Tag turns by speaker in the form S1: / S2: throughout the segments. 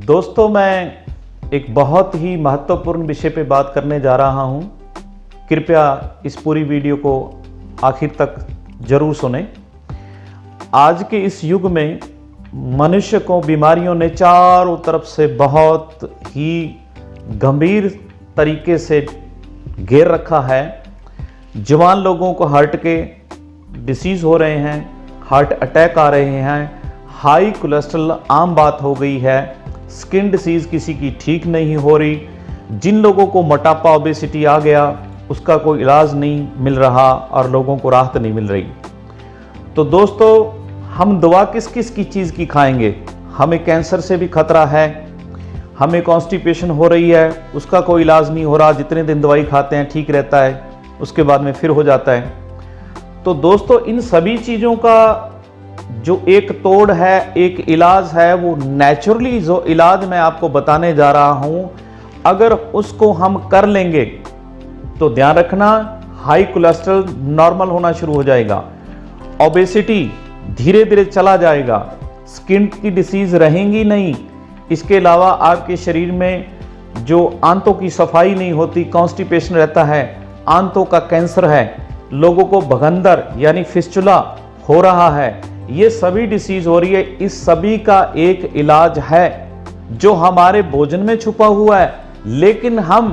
S1: दोस्तों, मैं एक बहुत ही महत्वपूर्ण विषय पे बात करने जा रहा हूँ। कृपया इस पूरी वीडियो को आखिर तक जरूर सुनें। आज के इस युग में मनुष्य को बीमारियों ने चारों तरफ से बहुत ही गंभीर तरीके से घेर रखा है। जवान लोगों को हार्ट के डिसीज़ हो रहे हैं, हार्ट अटैक आ रहे हैं, हाई कोलेस्ट्रॉल आम बात हो गई है, स्किन डिसीज़ किसी की ठीक नहीं हो रही। जिन लोगों को मोटापा ओबेसिटी आ गया उसका कोई इलाज नहीं मिल रहा और लोगों को राहत नहीं मिल रही। तो दोस्तों, हम दवा किस किस की चीज़ की खाएंगे? हमें कैंसर से भी खतरा है, हमें कॉन्स्टिपेशन हो रही है, उसका कोई इलाज नहीं हो रहा। जितने दिन दवाई खाते हैं ठीक रहता है, उसके बाद में फिर हो जाता है। तो दोस्तों, इन सभी चीज़ों का जो एक तोड़ है, एक इलाज है, वो नेचुरली जो इलाज मैं आपको बताने जा रहा हूं, अगर उसको हम कर लेंगे तो ध्यान रखना, हाई कोलेस्ट्रॉल नॉर्मल होना शुरू हो जाएगा, ओबेसिटी धीरे धीरे चला जाएगा, स्किन की डिसीज रहेंगी नहीं। इसके अलावा आपके शरीर में जो आंतों की सफाई नहीं होती, कॉन्स्टिपेशन रहता है, आंतों का कैंसर है, लोगों को भगंदर यानी फिस्चुला हो रहा है, ये सभी डिसीज हो रही है। इस सभी का एक इलाज है जो हमारे भोजन में छुपा हुआ है, लेकिन हम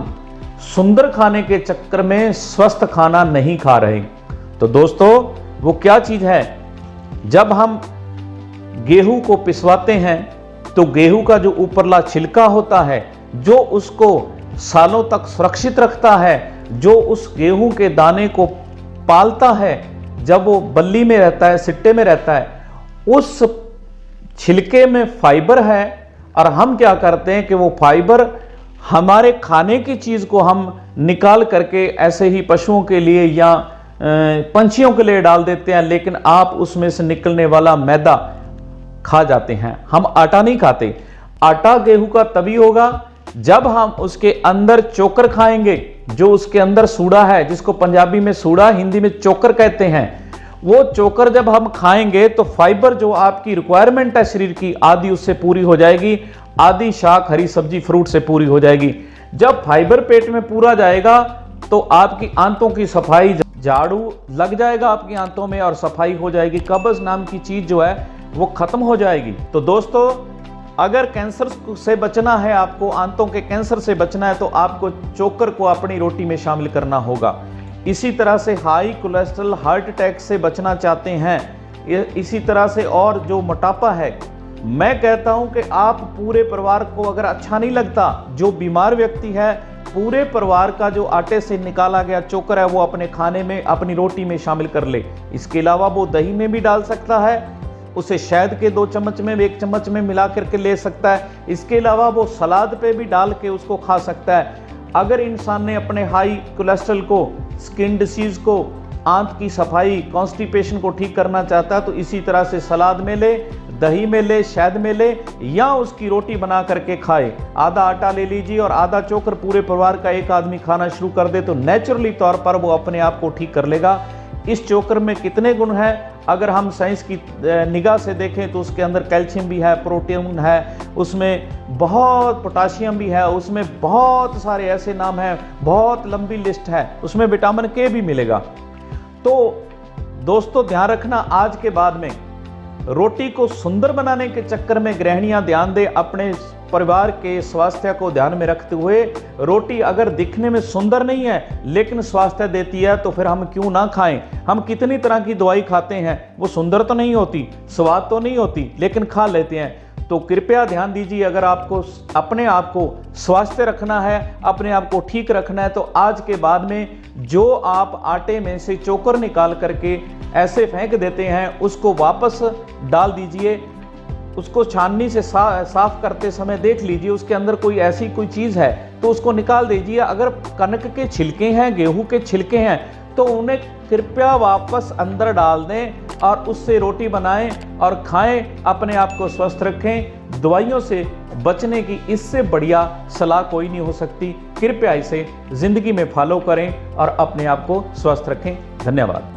S1: सुंदर खाने के चक्कर में स्वस्थ खाना नहीं खा रहे। तो दोस्तों, वो क्या चीज है? जब हम गेहूं को पिसवाते हैं तो गेहूं का जो ऊपरला छिलका होता है, जो उसको सालों तक सुरक्षित रखता है, जो उस गेहूं के दाने को पालता है, जब वो बल्ली में रहता है, सिट्टे में रहता है, उस छिलके में फाइबर है। और हम क्या करते हैं कि वो फाइबर हमारे खाने की चीज को हम निकाल करके ऐसे ही पशुओं के लिए या पंछियों के लिए डाल देते हैं, लेकिन आप उसमें से निकलने वाला मैदा खा जाते हैं। हम आटा नहीं खाते। आटा गेहूं का तभी होगा जब हम उसके अंदर चोकर खाएंगे, जो उसके अंदर सूड़ा है, जिसको पंजाबी में सूड़ा, हिंदी में चोकर कहते हैं। वो चोकर जब हम खाएंगे तो फाइबर जो आपकी रिक्वायरमेंट है शरीर की, आधी उससे पूरी हो जाएगी, आधी शाक हरी सब्जी फ्रूट से पूरी हो जाएगी। जब फाइबर पेट में पूरा जाएगा तो आपकी आंतों की सफाई, झाड़ू लग जाएगा आपकी आंतों में और सफाई हो जाएगी। कब्ज नाम की चीज जो है वो खत्म हो जाएगी। तो दोस्तों, अगर कैंसर से बचना है, आपको आंतों के कैंसर से बचना है, तो आपको चोकर को अपनी रोटी में शामिल करना होगा। इसी तरह से हाई कोलेस्ट्रॉल, हार्ट अटैक से बचना चाहते हैं, इसी तरह से और जो मोटापा है, मैं कहता हूं कि आप पूरे परिवार को, अगर अच्छा नहीं लगता, जो बीमार व्यक्ति है, पूरे परिवार का जो आटे से निकाला गया चोकर है वो अपने खाने में, अपनी रोटी में शामिल कर ले। इसके अलावा वो दही में भी डाल सकता है, उसे शहद के 2 चम्मच में, 1 चम्मच में मिला करके ले सकता है। इसके अलावा वो सलाद पे भी डाल के उसको खा सकता है। अगर इंसान ने अपने हाई कोलेस्ट्रॉल को, स्किन डिसीज को, आंत की सफाई, कॉन्स्टिपेशन को ठीक करना चाहता है तो इसी तरह से सलाद में ले, दही में ले, शहद में ले, या उसकी रोटी बना करके खाए। आधा आटा ले लीजिए और आधा चोकर पूरे परिवार का एक आदमी खाना शुरू कर दे तो नेचुरली तौर पर वो अपने आप को ठीक कर लेगा। इस चोकर में कितने गुण हैं? अगर हम साइंस की निगाह से देखें तो उसके अंदर कैल्शियम भी है, प्रोटीन है, उसमें बहुत पोटाशियम भी है, उसमें बहुत सारे ऐसे नाम हैं, बहुत लंबी लिस्ट है, उसमें विटामिन के भी मिलेगा। तो दोस्तों, ध्यान रखना, आज के बाद में रोटी को सुंदर बनाने के चक्कर में गृहिणियां ध्यान दें। अपने परिवार के स्वास्थ्य को ध्यान में रखते हुए, रोटी अगर दिखने में सुंदर नहीं है लेकिन स्वास्थ्य देती है तो फिर हम क्यों ना खाएं। हम कितनी तरह की दवाई खाते हैं, वो सुंदर तो नहीं होती, स्वाद तो नहीं होती, लेकिन खा लेते हैं। तो कृपया ध्यान दीजिए, अगर आपको अपने आप को स्वस्थ रखना है, अपने आप को ठीक रखना है, तो आज के बाद में जो आप आटे में से चोकर निकाल करके ऐसे फेंक देते हैं, उसको वापस डाल दीजिए। उसको छाननी से साफ करते समय देख लीजिए उसके अंदर कोई ऐसी कोई चीज़ है तो उसको निकाल दीजिए। अगर कनक के छिलके हैं, गेहूं के छिलके हैं, तो उन्हें कृपया वापस अंदर डाल दें और उससे रोटी बनाएं और खाएं। अपने आप को स्वस्थ रखें। दवाइयों से बचने की इससे बढ़िया सलाह कोई नहीं हो सकती। कृपया इसे जिंदगी में फॉलो करें और अपने आप को स्वस्थ रखें। धन्यवाद।